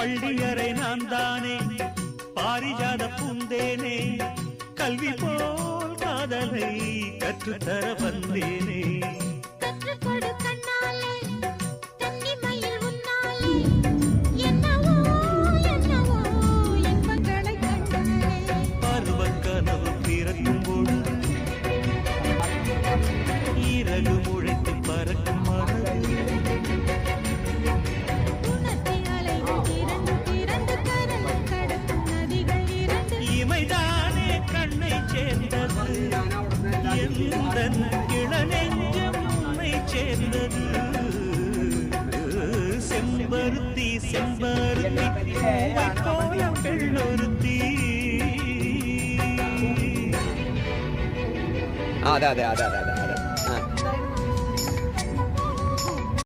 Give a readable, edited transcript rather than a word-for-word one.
பள்ளியறை நான் தானே பாரிஜாத பூந்தேனே கல்வி போல் காதலை கற்றுத்தர வந்தேனே கற்றுக்கொடு கண்ணாலே தன்னிமையில் உன்னாலே என்னவோ என்னவோ என்பங்களை கண்டாலே பருவக் கனவு பிறக்கும் பொழுது இறகு முளைத்து பறக்கும் மனது உணர்த்தி அலைகள் இரண்டு இரண்டு கரங்கள் கடக்கும் நதிகள் இரண்டு இமைதானே கண்ணை சேர்ந்தது எந்தன் இளநெஞ்சம் உன்னை சேர்ந்தது செம்பருத்தி செம்பருத்தி பூவை போல பெண்ணொருத்தி அதான்